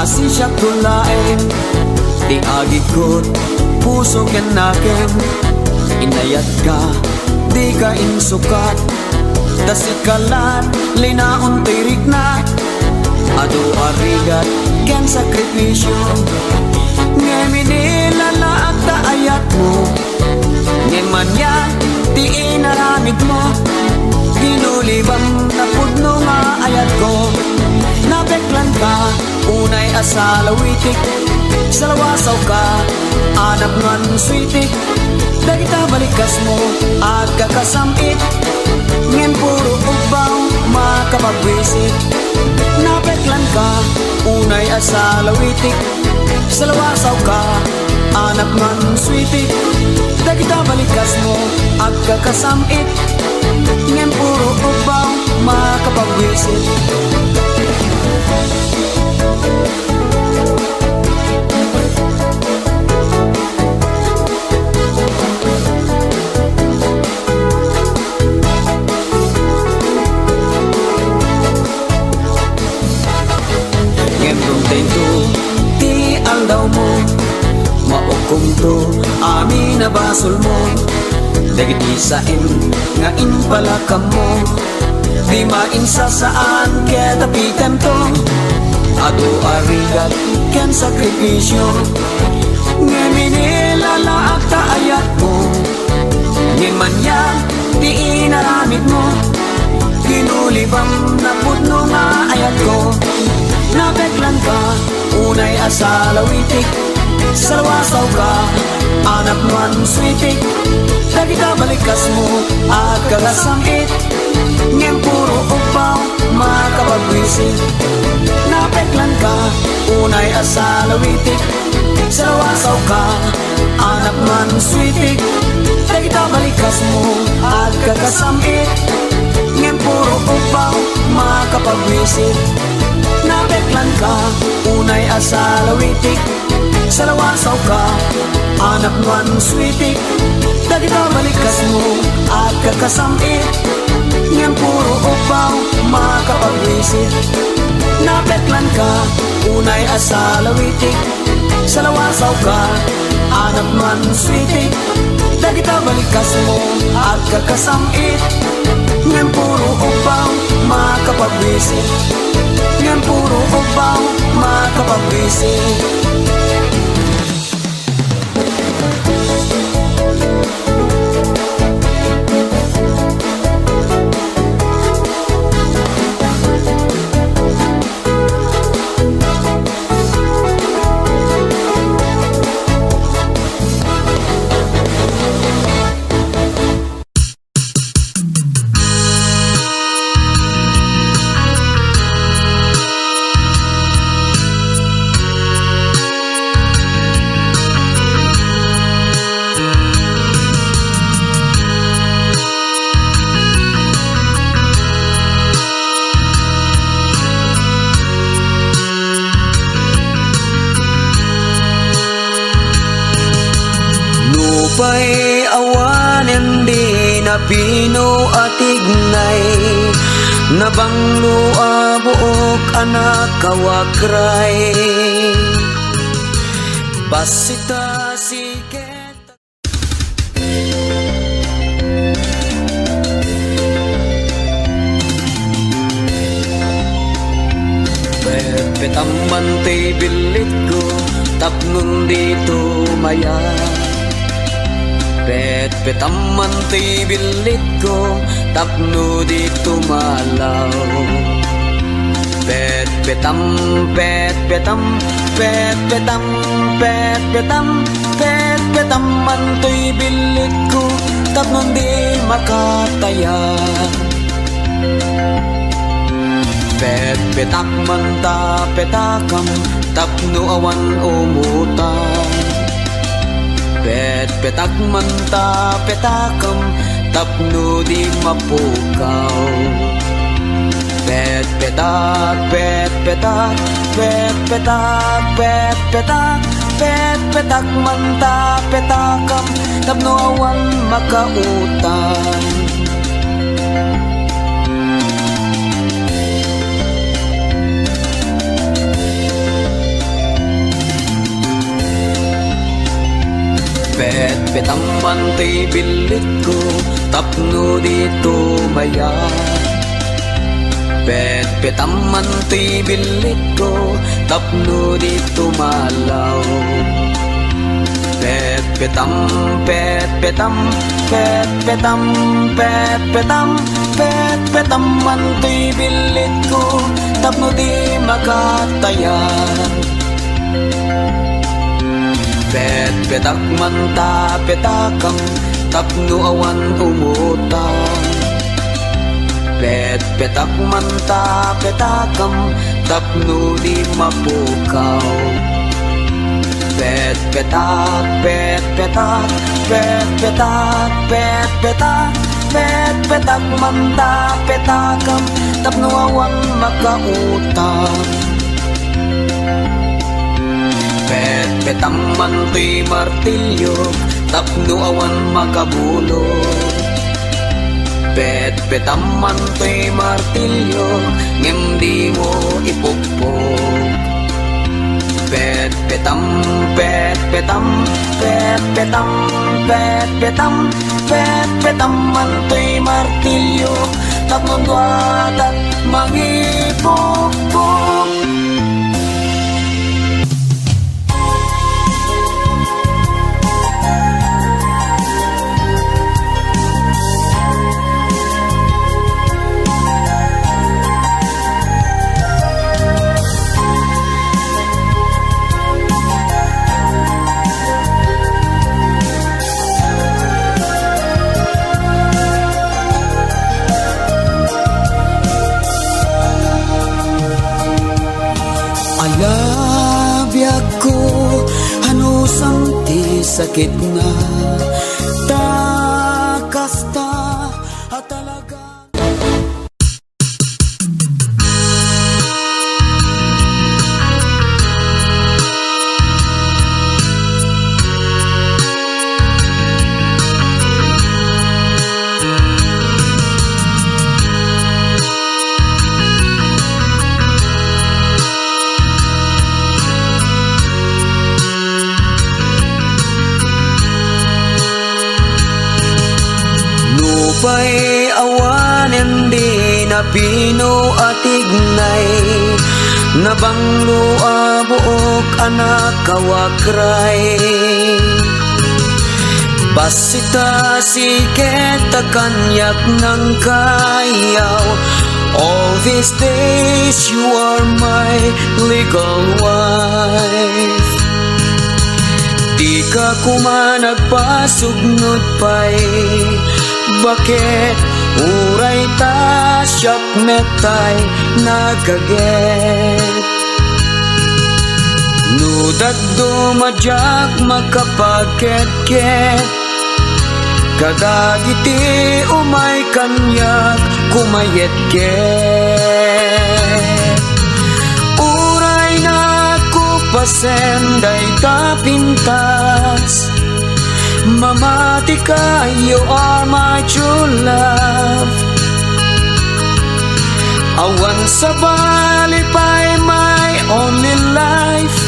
Asin siya tulain, di agikot, puso ken nakem. Inayat ka, di ka insukat, dasikalan, linaon tirik na. Ado arigat, ken sakripisyo, ngeminilala at taayat mo. Ngemanya, di inaramid mo, ginulibang na pudno nga ayat ko. Nabeklan ka, unay asalawitik, salawasaw ka, anap ngan sweetik. Dagita balikas mo, at kakasamit, ngem puro ubaw, makapagwisit. Nabeklan ka, unay asalawitik, salawasaw ka, anap ngan sweetik. Dagita balikas mo, at kakasamit, ngem puro ubaw, makapagwisit. Ti aldaw mo, maukom to, amin na basol mo. Dagit isain, nga inpalakam mo, di mainsa saan kaya tapitem to. Ado arigat, ken sakripisyo, ngeminilala at taayat mo. Ngimanya, di inaramid mo, ginulibang na pudno nga ayat ko. Nabeklan ka, unay asalawitik, salawasaw ka, anap nuan sweetik. Dagita balikas mo, at kagasamit, ngem puro upaw, makapagwisit. Nabeklan ka, unay asalawitik, salawasaw ka, anap nuan sweetik. Dagita balikas mo, at kagasamit, ngem puro upaw, makapagwisit. Nabeklan ka, unay asalawitik, salawasaw ka, anap nuan sweetik. Dagita balikas mo, at kakasamit, ngem puro upaw, makapagwisit. Nabeklan ka, unay asalawitik, salawasaw ka, anap nuan sweetik. Dagita balikas mo, at kakasamit, ngem puro upaw, makapagwisit. Ngem puro upaw, makapagwisit. Pay awanen di na pino atignay, nabanglo abuok anak kawakray. Basita siket Petaman tay bilit ko, tapnon dito maya. Petaman tay bilit ko, tapno dito malaw. Petam, petam, petam, petaman tay bilit ko, tapnon di makataya. Petakman ta petakam, tapno awan umutan. Petakman ta petakam, tapno di mapukaw. Petak, petak, petakman ta petakam, tapno awan makautan. Pet-petamman ti bilit ko, tapno dito maya. Pet-petamman ti bilit ko, tapno dito malaw. Pet-petam, pet-petam, pet-petam, pet-petam, pet-petamman ti bilit ko, tapno di makatayan. Pet-petakman ta petakam, tapno awan umutang. Pet-petakman ta petakam, tapno di mapukaw. Pet-petak, pet-petak, pet-petak, pet-petak, pet-petakman ta petakam, tapno awan makautang. Pet-petamman ti martilyo, tapno awan makabulog. Pet-petamman ti martilyo, ngem di mo ipupog. Pet-petam, pet-petam, pet-petam, pet-petam, pet-petamman ti martilyo, tapno duat at mangipupog. Alabyak ko, hanusang ti sakit na, takasta at talaga. Pay awanen di na pino atignay, nabanglo abuok anak kawakray. Basita siket kanyak ng kayaw, all these days you are my legal wife. Di ka kuma nagpasugnod pa'y, bakit uray ta siyak metay nagaget? Nudat dumadyak makapaget-get, kadagiti umay kanyak kumayet-get. Uray na kupasenday ta pintas, mamati ka, you are my true love. Awan sa balipay my only life,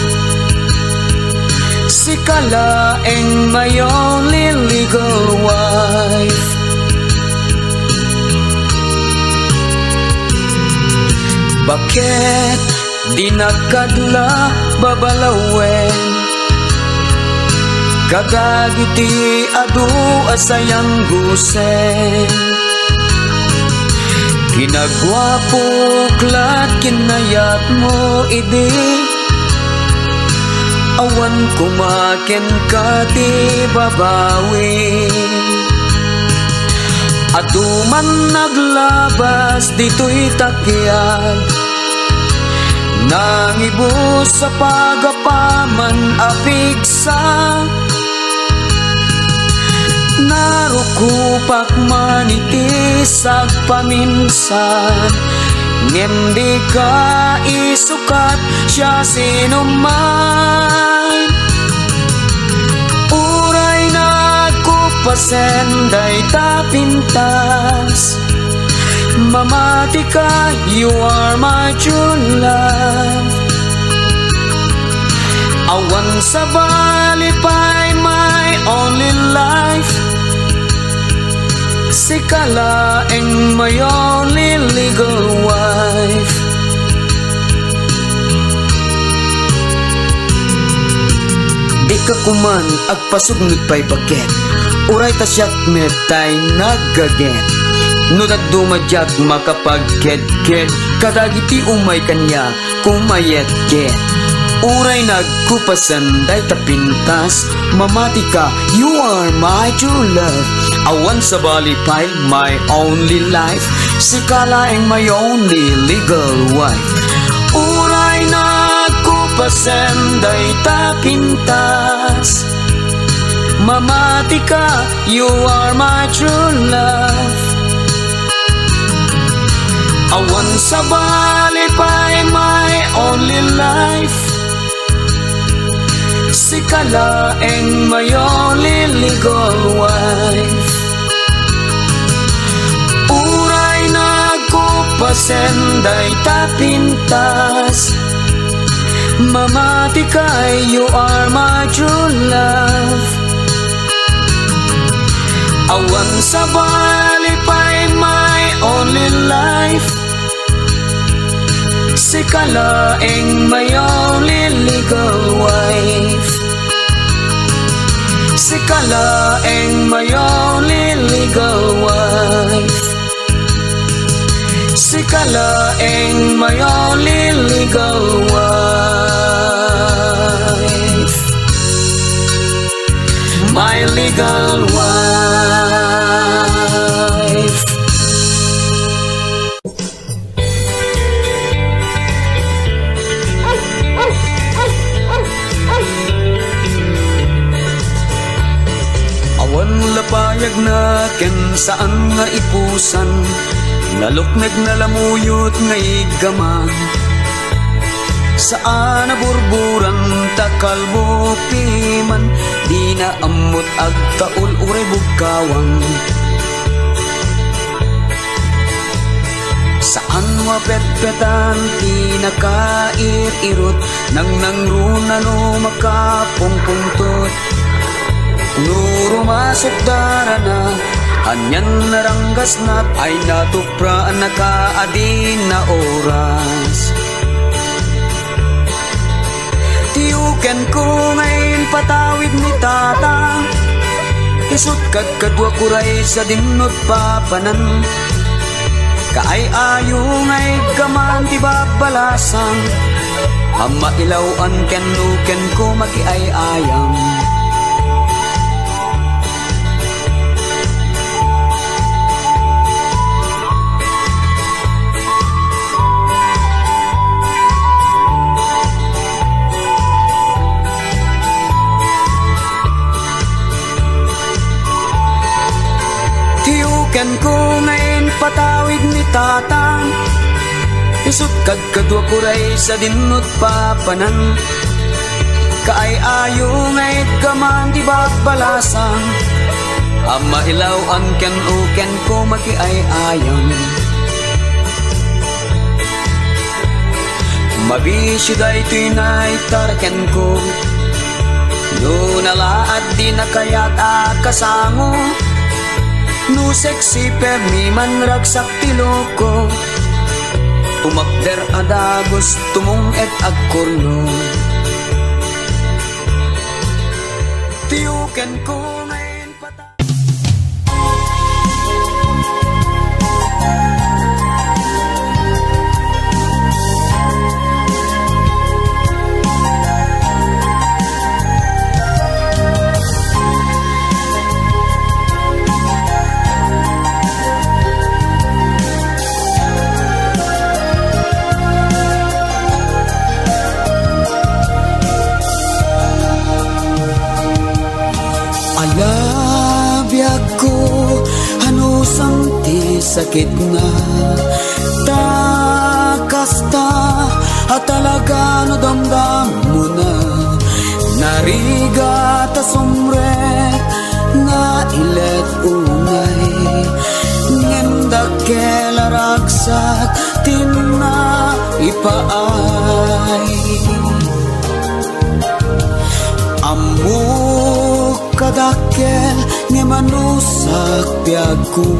si kalaeng my only legal wife. Bakit di nakadla babalawen, kadagiti adu asayang gusen? Kinagwapuklat kinayat mo idi, awan kumaken ka ti babawi. Adu man naglabas dito'y takyag, nangibus sa pagapaman apigsa. Narukupak manitisag paminsan, ngem di ka isukat siya sinuman. Uray nagkupasenday ta pintas, mamati ka, you are my true love. Awan sa balipay my only life. Si kalaeng my only legal wife. Di ka kuman agpasugnod pa'y baget, uray tasyak metay nagaget. Nunad dumadyak makapagket-ket, kadagiti umay kanya kumayet-ket. Uray nagkupasan day tapintas, mamati ka, you are my true love. Awan sa balipay, my only life. Si kalaeng my only legal wife. Uray nagkupasan day tapintas, mamati ka, you are my true love. Awan sa balipay, my only life. Si kalaeng my only legal wife. Uray nagkupasen day tapintas, mamati ka, you are my true love. Awan sa balipay, my only life. Si kalaeng my only legal wife. Si kalaeng my only legal wife. Si kalaeng my only legal wife. My legal wife. Awan lapayag na ken saan nga ipusan, nalukneg na lamuyot nga igaman. Saan naburburan takalbo piman, di na amot agtaul uray bugkawang. Saan wapet-petan ti nakair-irot, nang nangruna no makapungpuntot. Nuro masok dara na, anyan naranggas nat, ay natupraan na kaadin na oras. Tiyuken ko ngayon patawid ni tatang, isut kadkadwa kuray sa dinot papanan. Kaay ayo ngay gaman ti babalasang, ama ilawan ken nuken ko magiay-ayang. Tiyuken ko ngayon patawid ni tatang, isut kadkadwa kuray sa dinot papanan. Kaay ayo ngay gaman di bagbalasang, ama ilawan ken uken ko makiay-ayang. Mabisyo day tinay taraken ko, no nalaad di na kaya't akasango. No sexy permi man ragsak tiloko, umapder ada gusto mong et agkurno. Tiyuken ko ngayon patay. Alabyak ko hanusang ti sakit na takasta, at talaga no damdam mo na nariga ta sumre na ilet unay ngendak kelaragsak tinna ipaay. Amuk nagdadakkel nga manusak piyagku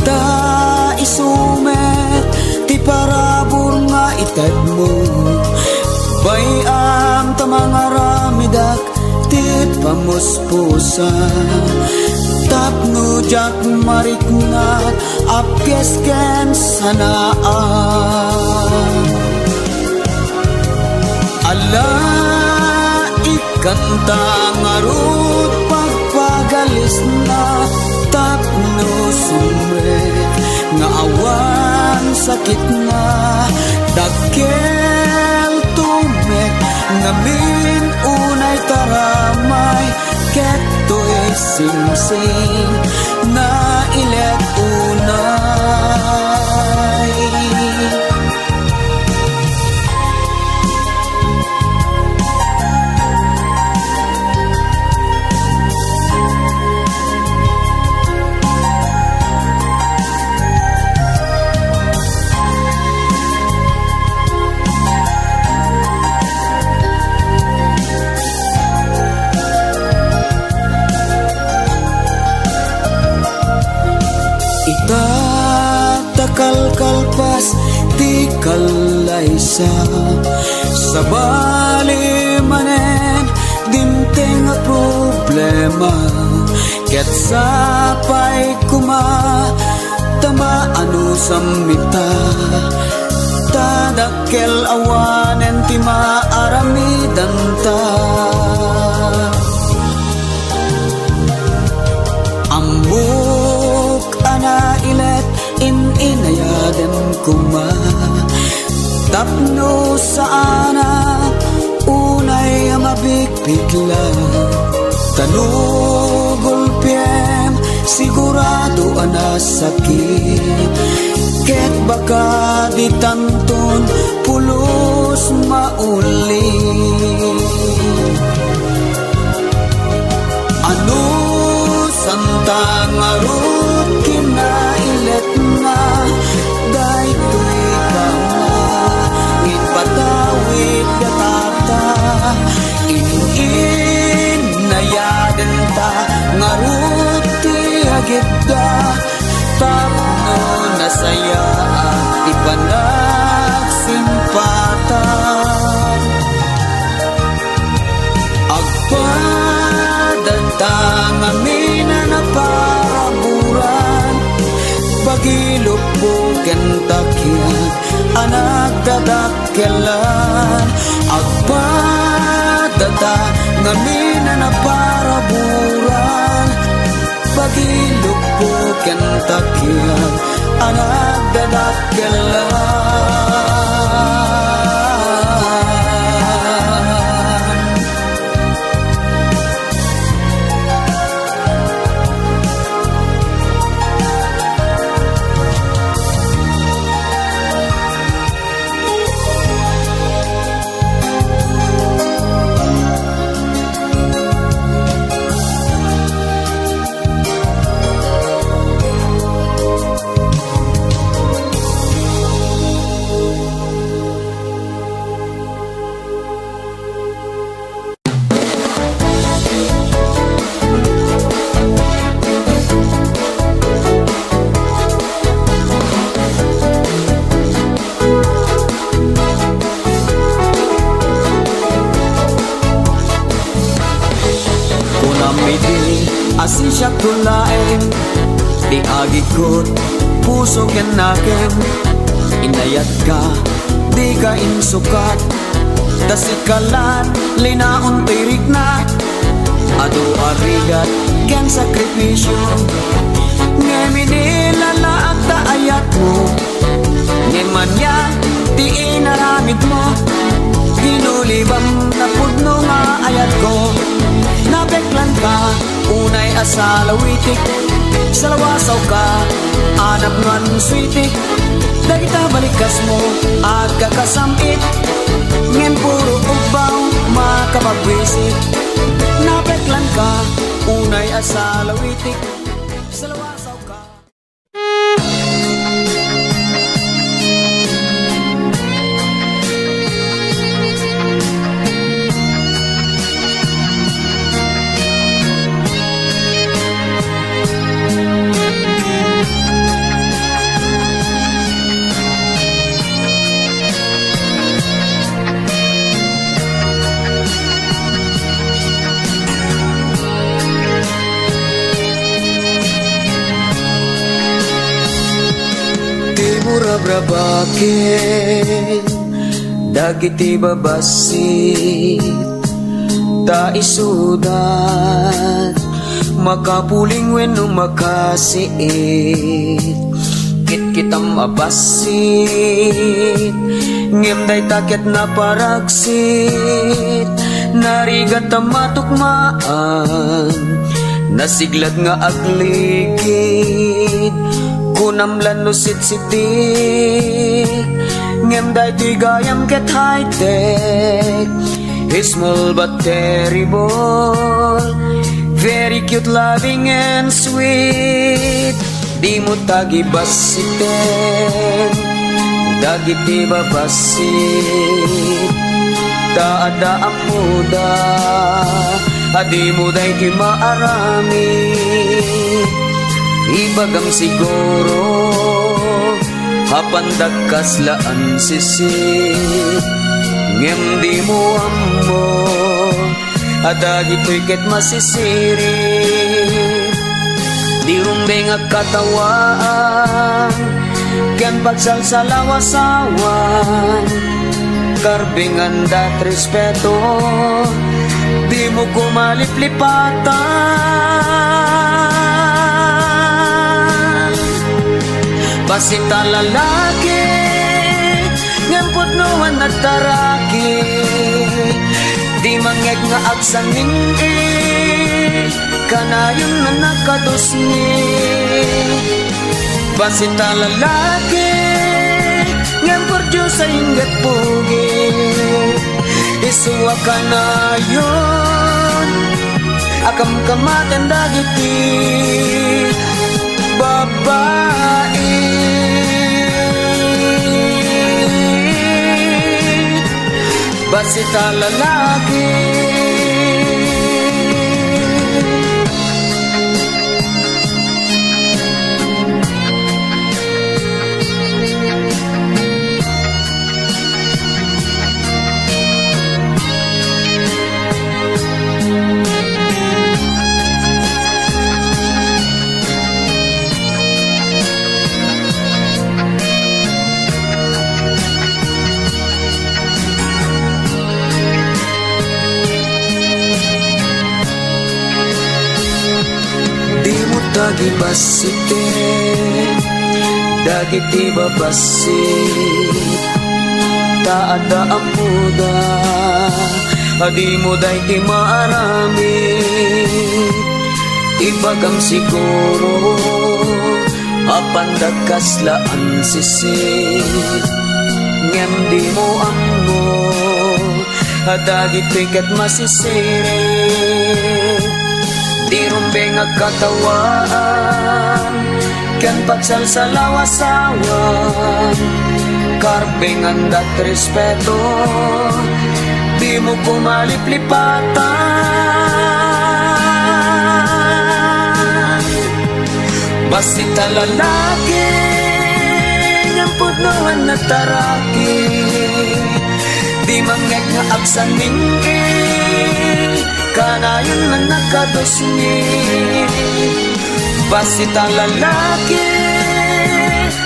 ta isumet ti parabur nga ited mo bayam ta mga ramidak tit pamuspusa tapno jak mariknat apkesken sanaan ala ikanta ngarut pagpagalis na tapno sumrek nga awan sakit na dakkel tumek ngamin unay taramay keto'y singsing na ilet unay kalkalpas ti kalaysa sa bali manen dimteng a problema ket sapay kuma tama anu samita tadakkel awanen ti maaramidan ta ambuk ana ilet inayadan kuma tapno sana unay mabigpigla tanugol piem sigurado ana sakit ket baka di tanton pulos mauli ano santang arut kinailet na daytoy ka na ngipatawid katata inayaden ta ngarut ti agidda tapno nasaya ipanag simpatan agpadantang amin na paraburan pagilupbuken takyan anak dadakkelan agpadata ngamin na paraburan pagilupbuken takyan anak dadakkelan asin siya tulain di agikot puso ken nakem inayat ka di ka insukat tasikalan linaon tirik na adu arigat ken sakripisyo ngeminilala at taayat mo ngemanya di inaramid mo ginulibang na pudno nga ayat ko nabeklan ka unay asalawitik salawasaw ka anap nuan sweetik dagita balikas mo agkakasamit ngem puro ubaw makapagwisit nabeklan ka unay asalawitik salawasaw ka. rabaken dagiti babasit ta isudat makapuling wenno makasiit kitam abasit ngem day taket na paragsit narigat matukmaan nasiglat nga agligid kunamlan no sit-sitik ngem day tigayam ket high-tech small but terrible, very cute, loving and sweet. Di mo tagi basiten dagiti babasit taada ang muda adi mo day ti maarami ibagam siguro hapandag kaslaan sisit ngem di mo ammo adagi to'y ket masisiri di rumbeng at katawan ken pagsalsalawasawan karbingan dat respeto di mo kumaliplipatan basita lalaki ngem putnuan at taraki di mangeg nga agsaning kanayon na nakadusni basita lalaki ngem purjo sa ingat pugi isuwa kanayon akam kamaten dagiti babae basita lalaki dagi basiten dagiti babasit taada ang muda adi mo day ti maarami ibagam siguro apandag kaslaan sisit ngem di mo ammo adagi to'y ket masisiri di rumbeng at katawan ken pagsalsalawasawan karbingan dat respeto di mo kumaliplipatan basita lalaki ngem putnuan at taraki di mangeg nga agsaning kanayon na nakadusni basita lalaki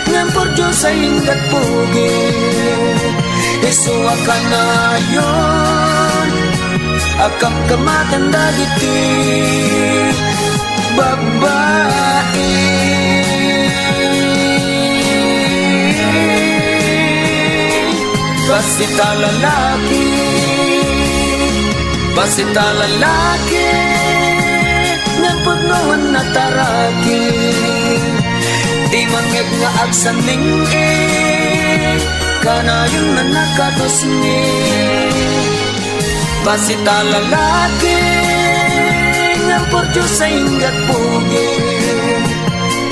ngem purjo sa ingat pugi isuwa kanayon akam kamaten dagiti babae basita lalaki basita lalaki ngem putnuan na taraki di mangeg nga agsaning kanayon na nakadusni basita lalaki ngem purjo sa ingat pugi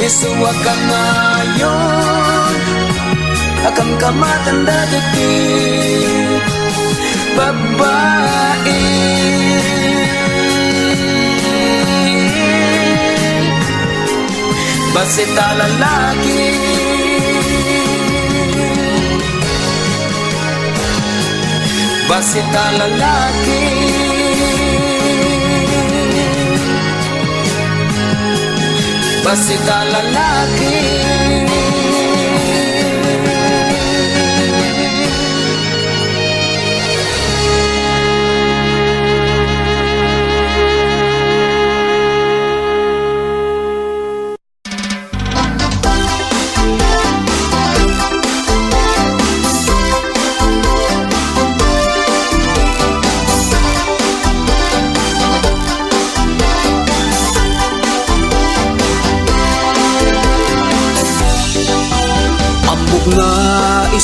isuwa kanayon akam kamaten dagiti babae basita lalaki basita lalaki basita lalaki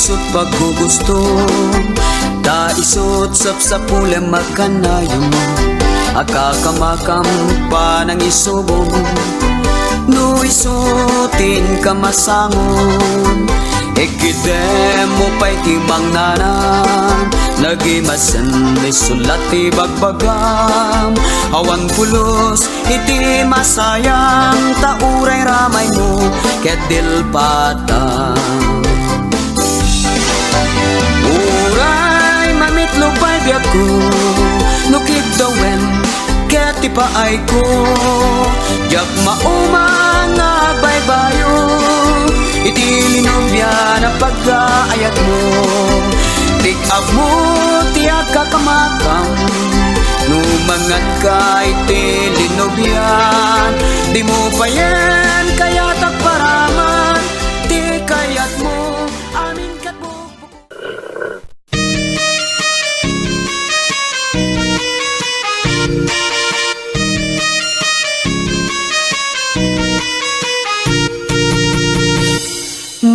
isot paggugusto da isot sapsapule magkanayo mo akakamakam pa ng isubong no isutin ka masangon ikidem mo pa'y timang nanan nagimasan di sulati bagbagam awan pulos iti masayang tauray ramay mo kedil patang uray mamitlo pa'y biyak ko nukid dawen keti pa ay ko jak maumang nga baybayo iti linobya na pag-aayat mo tik-ab mo tiyak kakamakam numangan ka iti linobyan di mo pa yan kaya takparaman ti kayat mo amin kat bukbuk.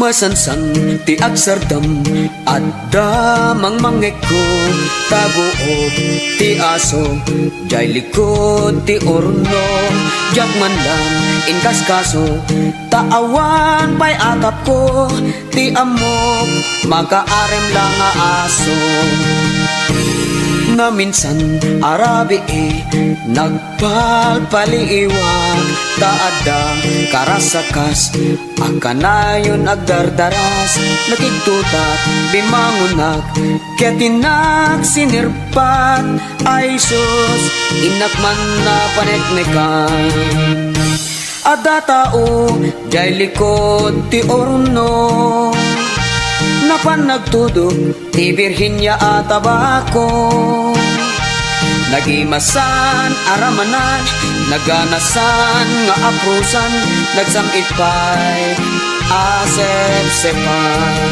Masansang ti agsardam at damang mangeko taguop ti aso jay likod ti orno jak man lang inkaskaso taawan pa'y atap ko ti amok makaarem lang nga aso na minsan arabi nagpalpaliiwag taada karasakas akanayon agdardaras nakigtutat bimangunak ketinak sinirpat ay sus inakman na paneknekan ada tao jay likod ti orno napan nagtudok ti Virginia at tabako nagimasan aramanan naganasan nga aprusan nagsamit pa'y asep-sepan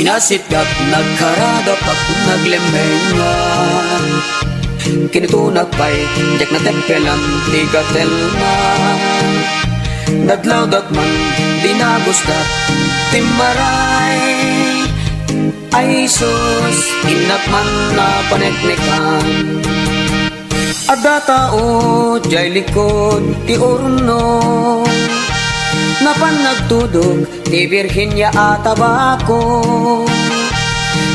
inasitkap nagkaradap ako naglemengan kinutunak pa'y jak na tempelan tigatel na nadlawdat man dinagustat timaray ay sus inakman na paneknekan ada tao jay likod ti orno napan nagtudog ti Virginia at tabako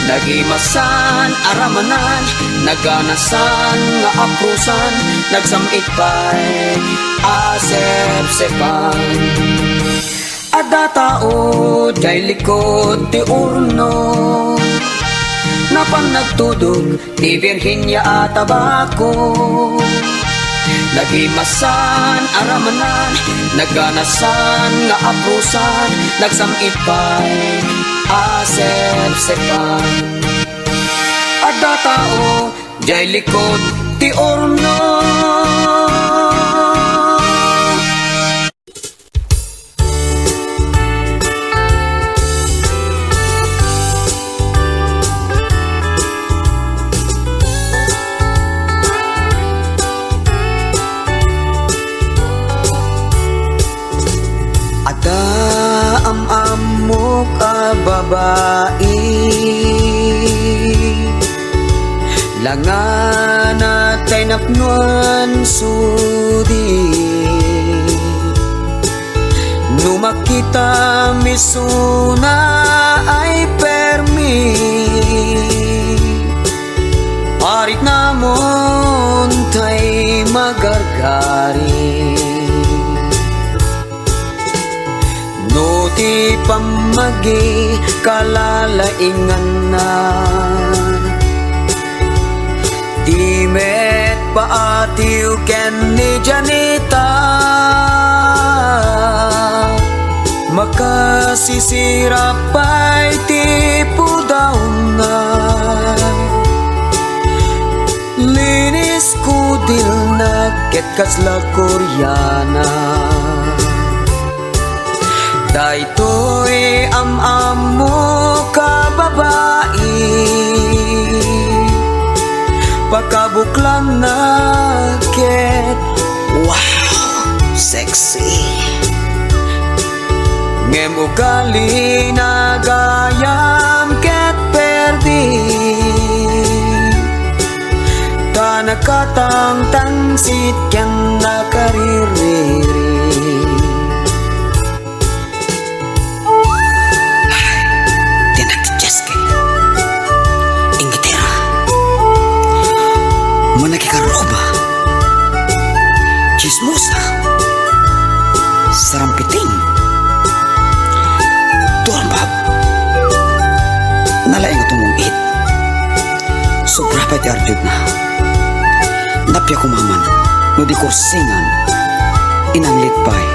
nagimasan aramanan naganasan nga aprusan nagsamit pa'y asep-sepan ada tao jay likod ti orno napan nagtudog ti Virginia at tabako nagimasan aramanan naganasan nga aprusan nagsamit pa'y asep-sepan ada tao jay likod ti orno am-am mo ka babae langan natay napnuan sudi no makita misuna ay permi arit namon tay magargari no ti pamagi kalalaingan na di met paatiw ken ni Janita makasisira pa'y tipo daw na linis kudil na ket kasla Koreana. Daytoy am-am mo ka babae, pagkabuklan na ket wow, sexy. Ngem ugali na gayam ket perdi, ta nakatang tangsit ken nakaririri. Manakikaroba, chismosa, sarampiting, tuambab, nalaing tumong it. Sobra pa ti arjud na. Napya kumaman, no di kursingan, inanglit pa'y.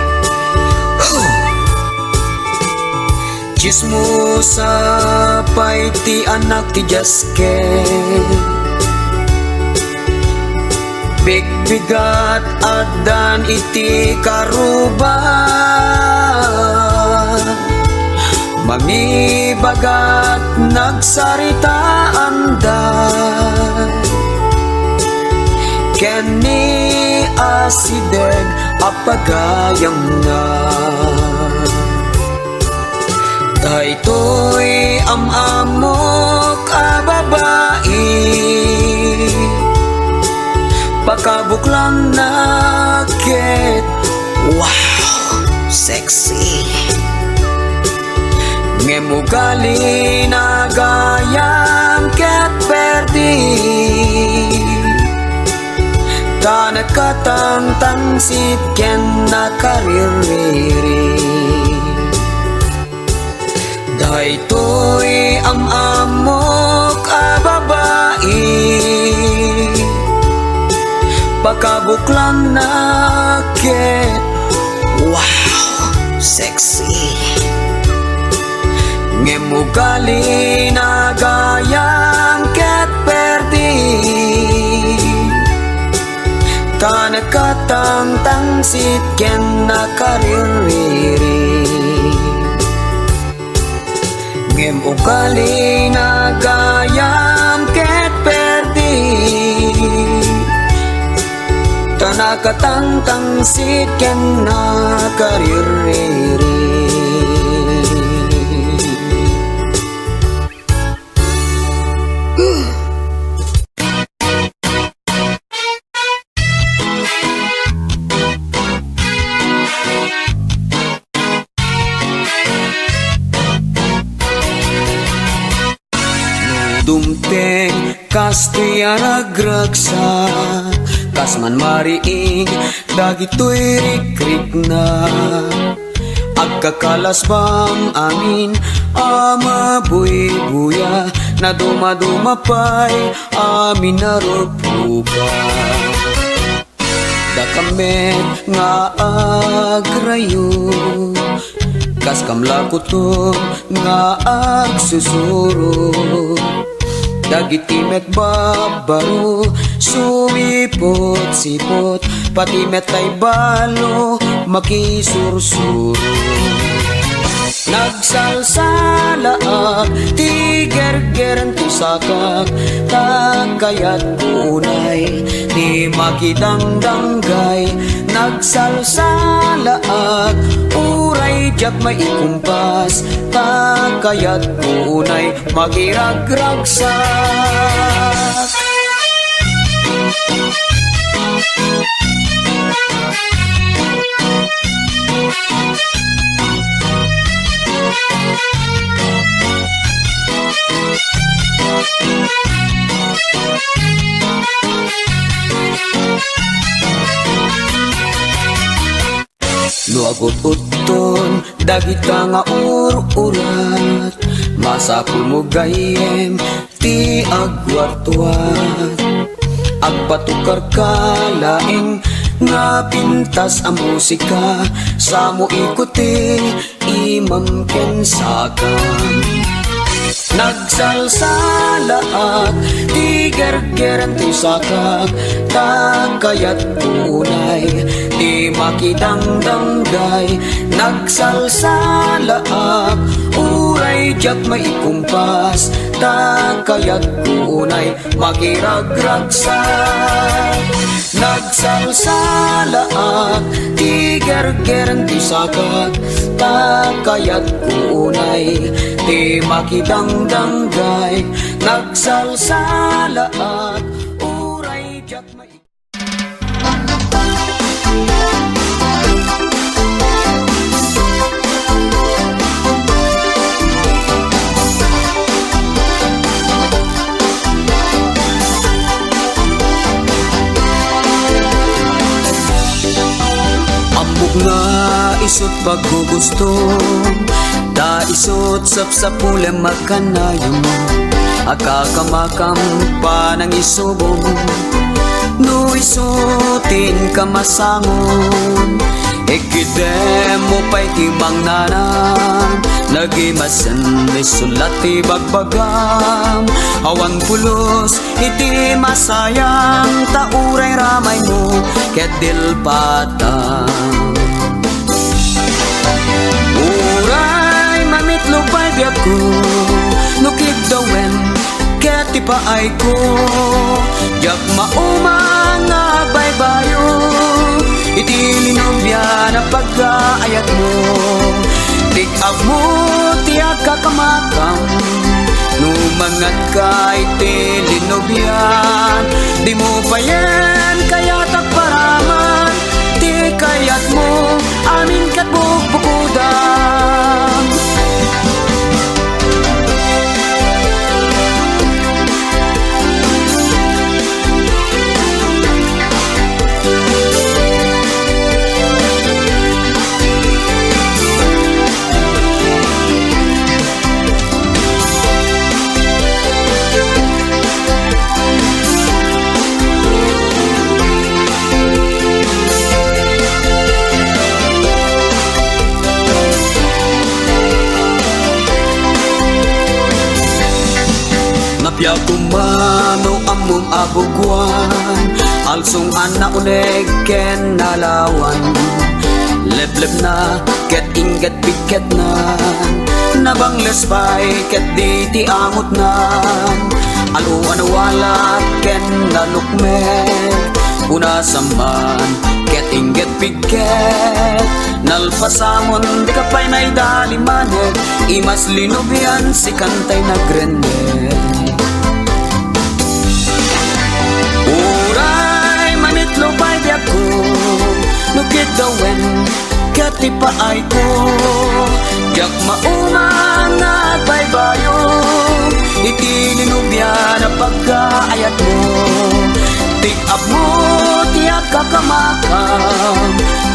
Chismosa pa'y ti anak ti Jaske, bigbigat at dan iti karuba, mangibagat nagsaritaan da, ken ni asideg apagayam na. Daytoy am-am mo ka babae, pagkabuklan na ket wow, sexy. Ngem ugali na gayam ket perdi, ta nakatang tangsit ken nakaririri. Daytoy am-am mo ka babae, pagkabuklan na ket wow, sexy. Ngem ugali na gayam ket perdi, ta nakatang tangsit ken nakaririri. Ngem ugali na gayam ket perdi, ta nakatang tangsit ken nakaririri. Dumteng kas tiya nagragsa, kas man mariing dagitoy rikrik na. Agkakalas bang amin ama buy-buya, na dumadumapay amin narupuba. Dakamet nga agrayo, kas kamlakuton nga agsusuro. Dagitimet babaro, sumipot-sipot, pati metay balo, makisursuro. Nagsalsalaak, tigergeran to sakak, tagayat kunay, di makidangdanggay. Nagsalsalaak, uray jak maikumpas, tagayat kunay, magiragragsak. Luagot uton, dagita nga ururat, masapul mo gayem, ti agwartuat. Agpatukar ka laing, nga pintas ang musika, sa mo ikuti, imam ken sakam. Nagsalsalaak di gergeran ti sakak Tagayat kunay di makidangdanggay Nagsalsalaak uray jak maikumpas Tagayat kunay makiragragsak Nagsalsalaak di gergeran ti sakak Tagayat kunay di makidangdanggay Nagsalsalaak uray jak may Ambog nga isot paggugusto Da isot sapsapule makanayon Akakamakam pa ng isubong No isutin ka masangon Ikide mo pa'y kimang nanan Nagimasan may sulati bagbagam Awan pulos iti masayang Tauray ramay mo kedil patang Uray mamitlo pa'y biyak ko Nukip dawen keti paay ko Jak maumang agbaybayo Iti linobya na pag-aayat mo Tig-ab mo tiyak kakamakam Numangat ka iti linobyan Di mo pa yan kaya tagparaman Ti kayat mo amin kat bukbukudan Napya kumano among abugwan Alsong anak uneg ken nalawan Lebleb na ket inget piket na Nabangles pa'y ket di ti amot na Aluan wala ken nalukmet Una saman ket inget piket Nalpasamon di ka pa'y may dalimanet Imas linubyan si kantay nagrende Uray manitlo pa'y biyak ko Nukit dawen kati paay ko Jak maumang agbaybayo Iti linubyan na pagkaayat mo Tig-ab mo tiyak kakamakam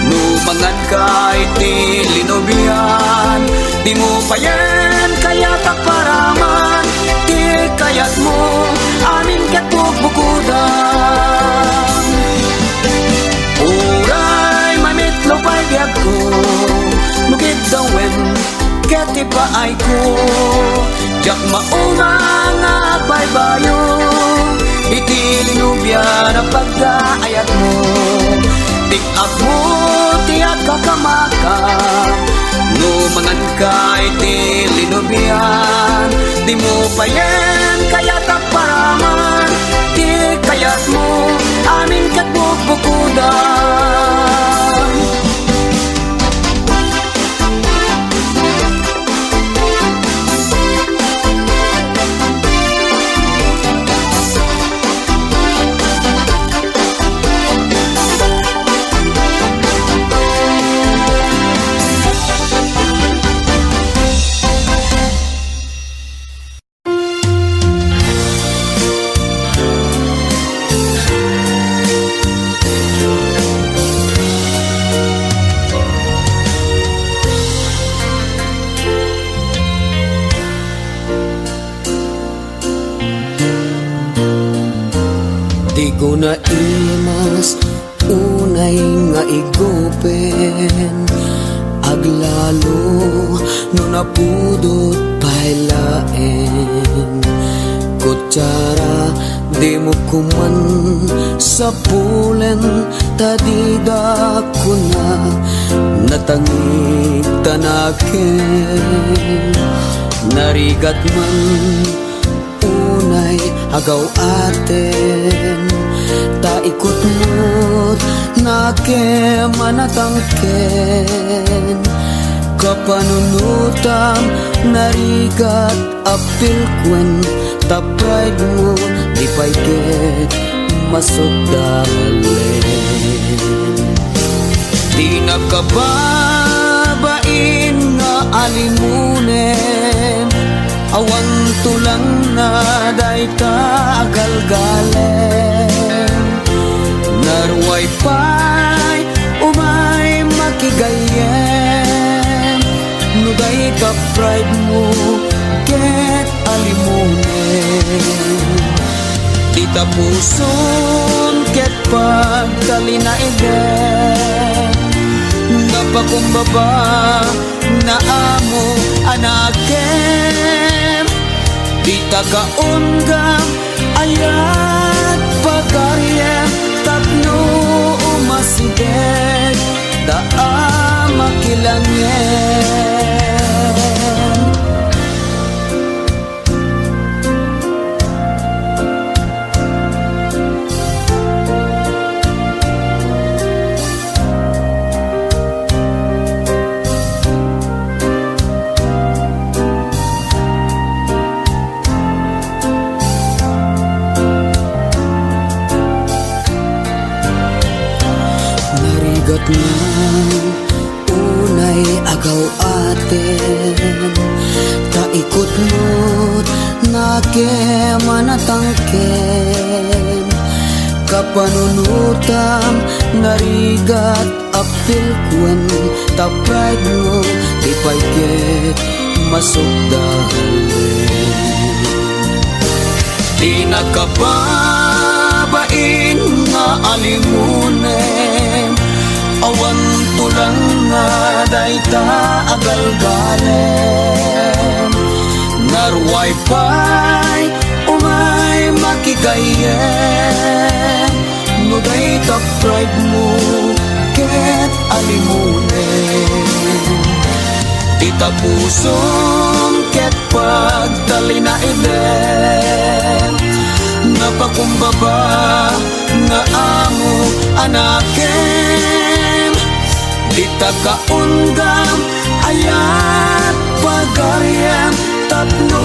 Numangan ka iti linubyan Di mo pa yan kaya takparaman Ti kayat mo amin kat bukbukudan Uray mamitlo pa'y biyak ko Nukit dawen keti paay ko Jak maumang agbaybayo Iti linubyan na pagkaayat mo Tig-ab mo tiyak kakamakam Numangan ka iti linubyan Di mo pa yan kaya takparaman Ti kayat mo amin kat bukbukudan Di ko na imas unay nga igupen naglalo no napudot pailain. Kutsara di mo kuman sa pulen, tadida ko na natangig tanakin. Narigat man unay agaw aten, taikot mo't nakemanatangken. Kapanunutam narigat apil kwen, ta pride mo di paiket masok dalen. Di nakababain nga alimunen, awan tulang na dayta agalgalen. Narway pa'y umay makigayen, no dayta pride mo ket alimunen. Di tapuson ket pagtalinaiden, napakumbaba na amo anaken. Di tagaunggam ayat pagaryem, tapno umasideg daa makilangyen. Narigat man unay agaw aten, taikot mo't nakemanatangken. Kapanunutam narigat apil kwen, ta pride mo di paiket masok dalen. Di nakababain nga alimunen, awan tulang nga dayta agalgalen. Narway pa'y umay makigayen, no dayta pride mo ket alimunen. Di tapuson ket pagtalinaiden, napakumbaba nga amo anaken. Di tagaunggam ayat pagaryem, tapno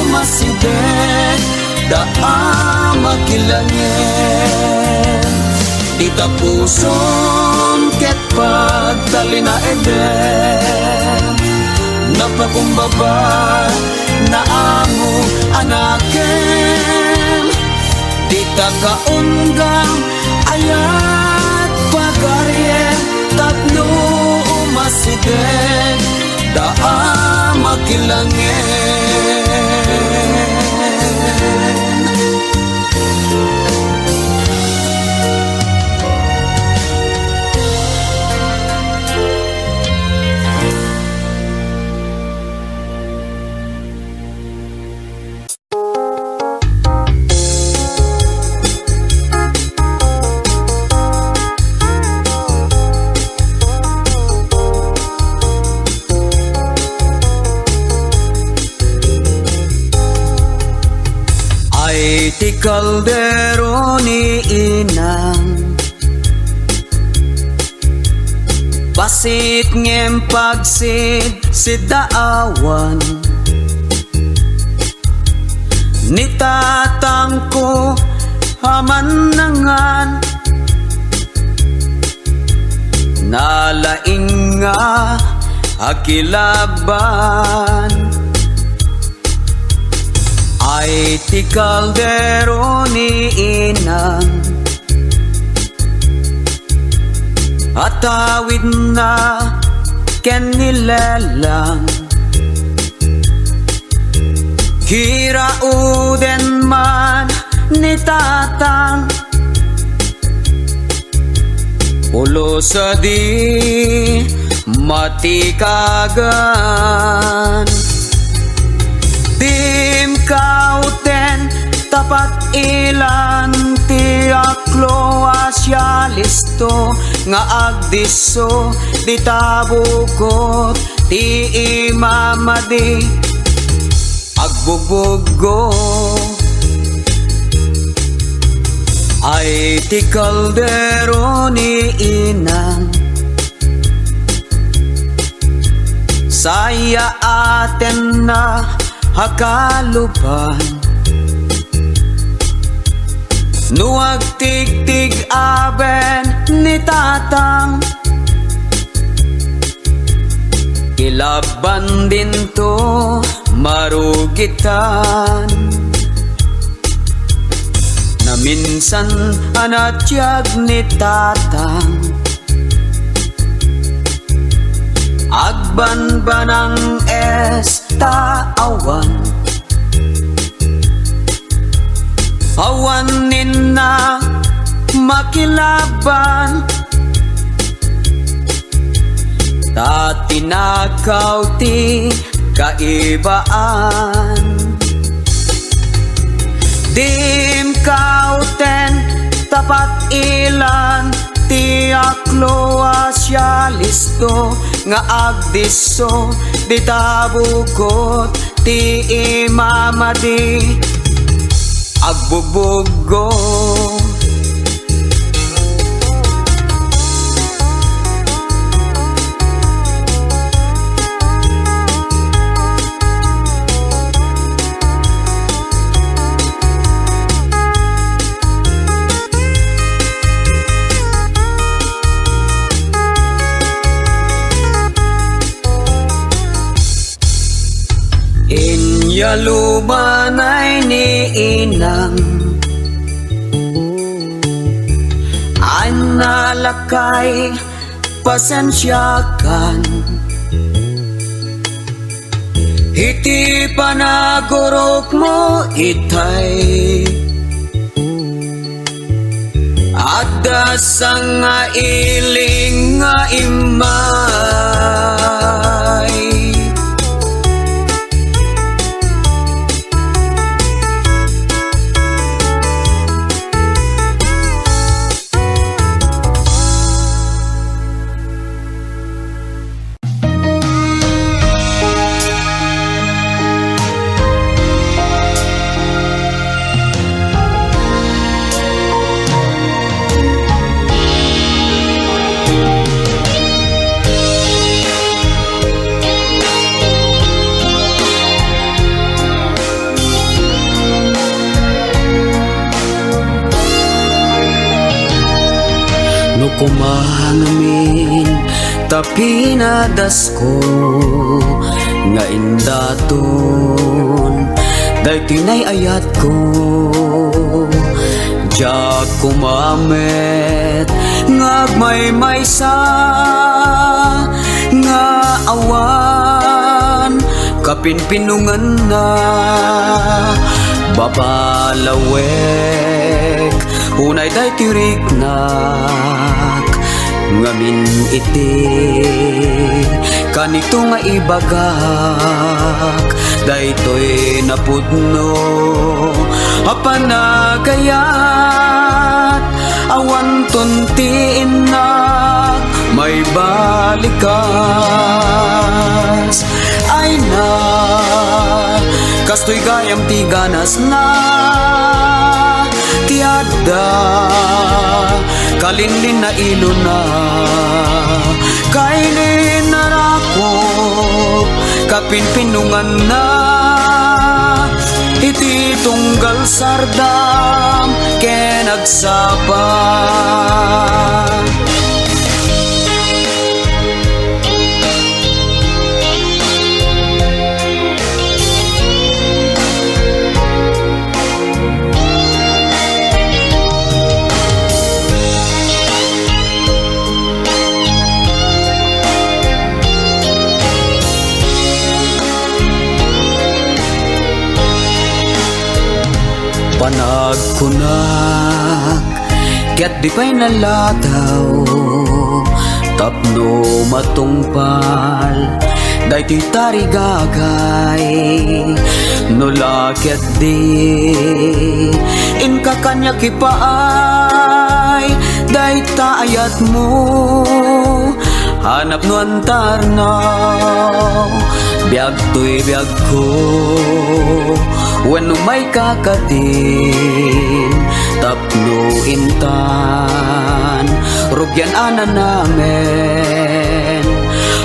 umasideg daa makilangyen. Di tapuson ket pagtalinaiden, napakumbaba na amo anaken. Di tagaunggam ayat pagaryem, tapno umasideg daa makilangyen. Ti kaldero ni inang, basit ngem pagsid si daawan. Ni tatang ko haman nangan, nalaing nga akilaban. Ay ti kaldero ni inang, atawid na ken nilelang. Kirauden man ni tatang, ulo sa di matikagan. Tim kauten tapat ilan ti aklo asya listo nga agdiso di tabukot ti imamadi agbugbugo ay ti kaldero ni inang saya aten na hakalupan nuag tig-tig aben ni tatang kilaban din to marugitan na minsan anatyag ni tatang agban-banang awan awanin na makilaban tatinakaw ti kaibaan dim kauten tapat ilan ti aklo asya listo nga agdiso di tabukot ti imamadi agbugbugo Yalumanay ni inang analakay pasensyakan iti panagurok mo itay adda nga iling nga imay kumangamin tapinadas ko nga indaton dahil tinayayat ko diyak kumamet ngagmay sa nga awan kapinpinungan na babalawek unay day tirik nak ngamin iti kanito nga ibagak daytoy napudno apanagayat awan tuntiin na may balikas ay na kastoy gayam tiganas na tiada kalinlin na ilo na kailin na rakop kapinpinungan na iti tunggal sardam kenagsapa panagkunak kaya't di pa'y nalataw tapno matungpal dayti tarigagay no laket di inka kanya kipaay dayta ayat mo hanap no antar na biag to'y biag ko when may kakatin tapno intan rugyan ana namin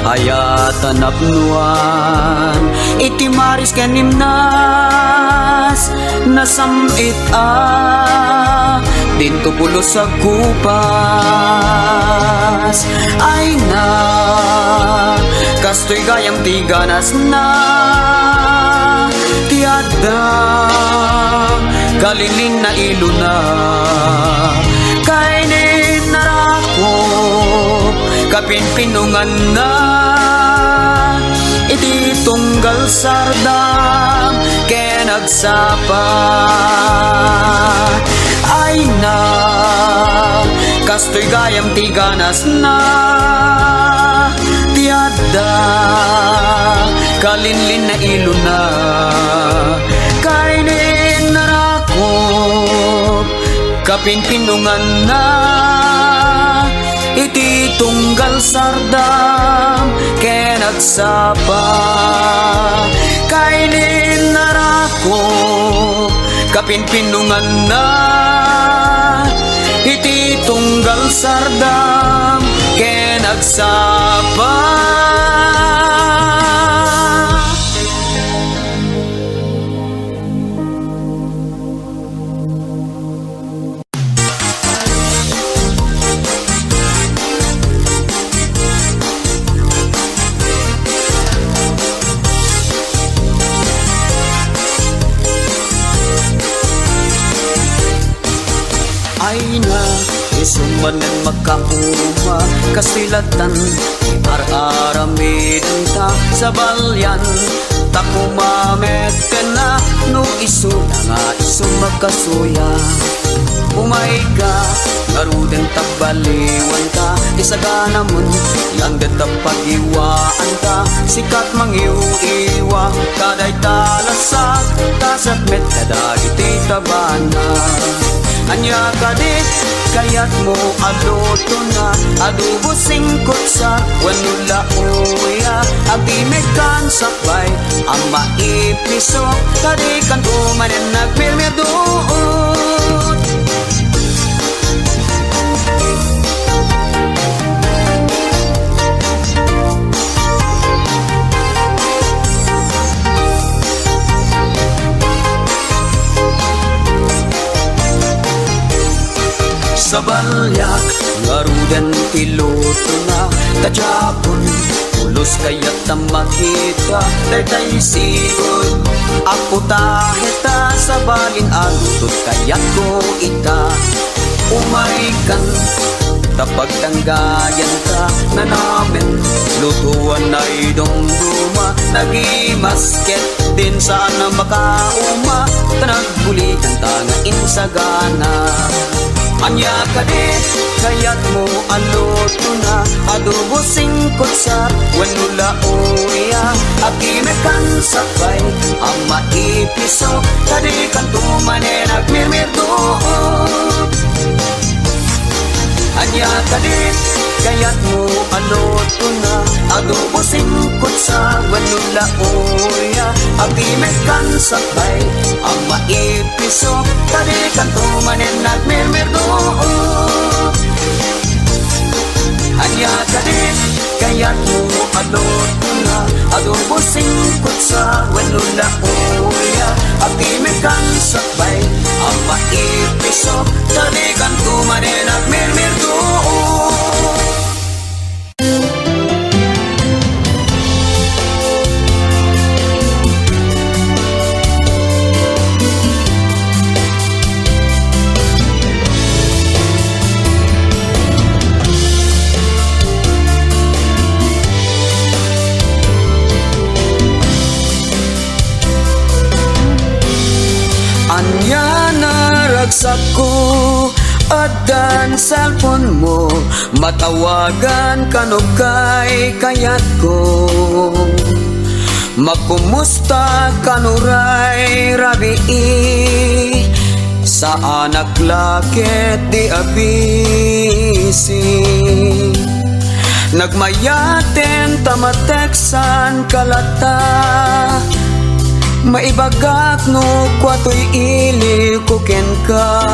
ayatan apnuan iti maris kanimnas nasamit dinto pulos sa kupas ay na kastoy gayang tiganas na tiada galilin na iluna kainin narakop kapinpinungan na iti tunggal sardam kenagsapa ay na kastoy gayam tiganas na tiada kalinlin na iluna kainin narakop kapinpinungan na iti tunggal sardam kenagsapa kainin narakop kapinpinungan na iti tunggal sardam kenagsapa. Ay na, isumanan magkauma kasilatan ar-aramid ta sa balyan takumamet ka na no iso na nga iso magkasuya umay ka naruden tagbaliwan ka isagana mon lang deta pagiwaan ka sikat mangiw-iwa kaday talasag kasat met kadagiti tabana anya kadit kayat mo aluto na adubo singkot sa wanula uya agdimekan sakbay ang maipiso kadikan kumanen nagpirmedot sa balyak ngarudan piloto na kajapon ulos kayat na makita daytay sigod ako taheta sa balin alutot kayat ko ita umaikan tapagtanggayan ka na namin lutuan na idong-duma nagimasket din sana makauma tanagbulikan tanga insagana anya kadit kayat mo aluto na adobo singkot sa wanula uya akimekan sakbay ang maipiso kadikan tumanen agmirmirdoon anya kadit kayat mo aluto na adobo singkot sa wanula uya akimekan sakbay ang maipiso kadikan tumanen nagmirmirdoon anya kadit kayat mo aluto na adobo singkot sa wanula uya akimekan sakbay ang maipiso kadikan tumanen nagmirmirdoon. Anya naragsak ko adan cellphone mo, matawagan kanukay kayat ko. Makumusta kanuray rabii, sa anak lakit di abisi. Nagmayaten tamateksan kalata, maibagak no kwatoy ili kuken ka.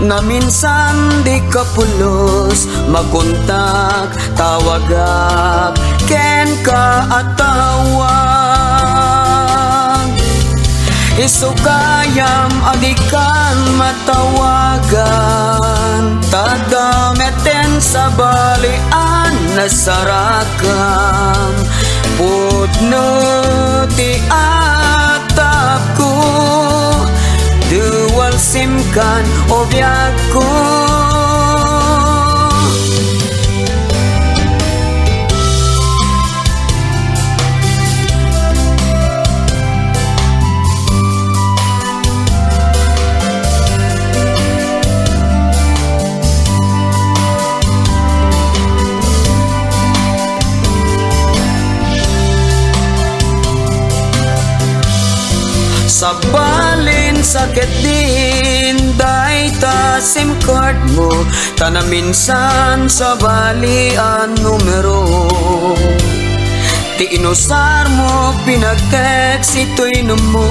Na minsan di ka pulos makontak, tawagak ken ka atawag. Isukayam adikan matawagan, tagameten sa balian nasarakam. Pudno ti atap ko, dual sim kan obyag ko. Sa balin sakit din dahil ta SIM card mo, tana minsan sa balian numero. Ti inusar mo pinag-text ito'y mo,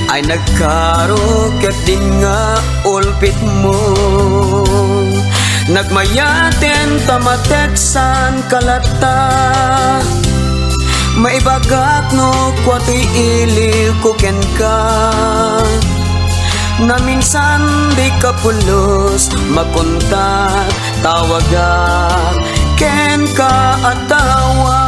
ay nagkarukit din nga ulpit mo. Nagmayaten tamateksan kalata, maibagak no kwatoy ili kuken ka. Na minsan di ka pulos makontak, tawagak ken ka atawag.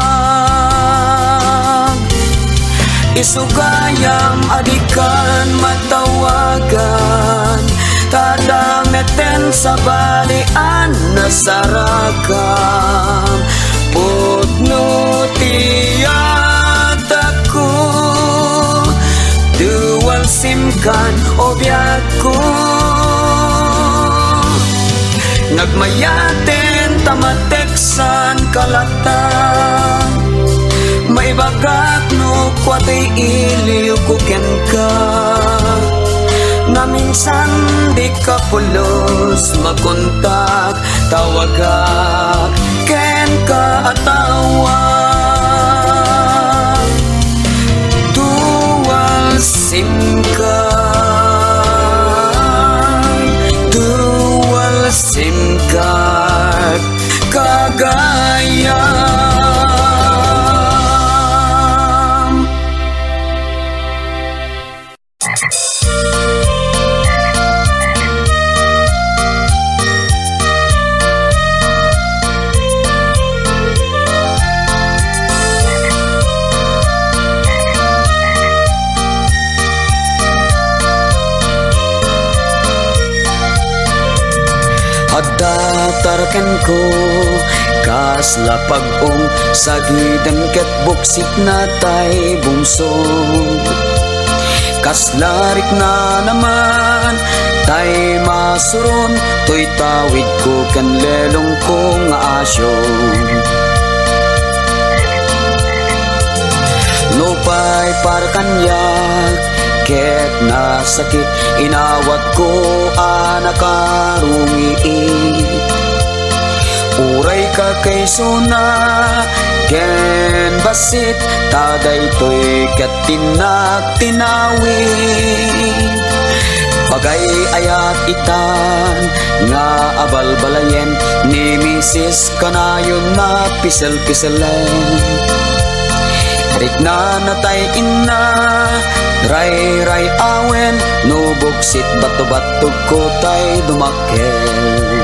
Isugayam adikan matawagan, tadameten sa balian nasarakam. Pudno tiyat ako, dual sim kan obyag ko. Nagmayaten tamateksan kalata, maibagak no kwatoy iliw kuken ka. Na minsan di ka pulos makontak, tawagak ken ka atawag. Dual sim ka, dual sim card kagayam. Adda taraken ko kas lapag-ong sagidan ket buksit na tay bungsod. Kas larik na naman tay masuron, to'y tawid ko kan lelong ko nga asyon. Lupay para kanyak ket nasakit, inawat ko anakarungiit. Uray ka kay suna ken basit, taday to'y ket tinawid. Bagay ayat itan nga abalbalayen, ni Mrs. kanayon na pisel-piselen. Rik na natay ina, ray awen, no buksit bato-bato ko tay dumakel.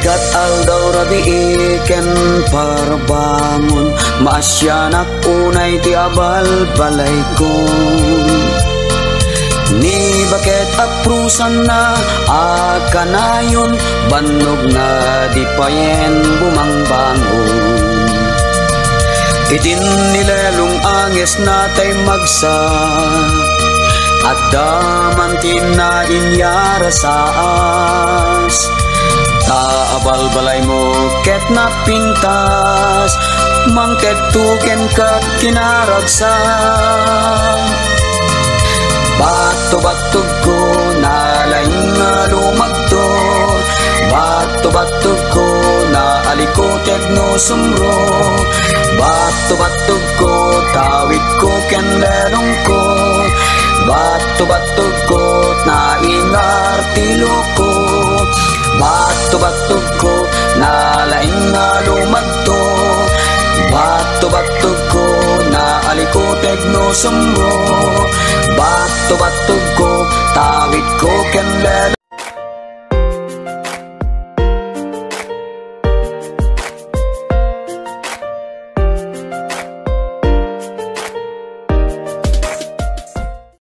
kat aldaw rabi iken parbangon, maasyanak unay ti abal balay ko. Ni bakit aprusan na akanayon, banog na di payen bumangbangon. Itin nilelong angis natay magsa, at daman tinainyara sa as. Taabalbalay mo ket na pintas, mangket tuken kat kinaragsa. Bato-batog ko nalaing nga lumagto, bato-batog ko na alikotek no sumro, bato-batog ko tawid ko ken lerong ko, bato-batog ko na ingar tilo ko, bato-batog ko nalaing nga lumagto, bato-batog ko na alikotek no sumro, bato-batog ko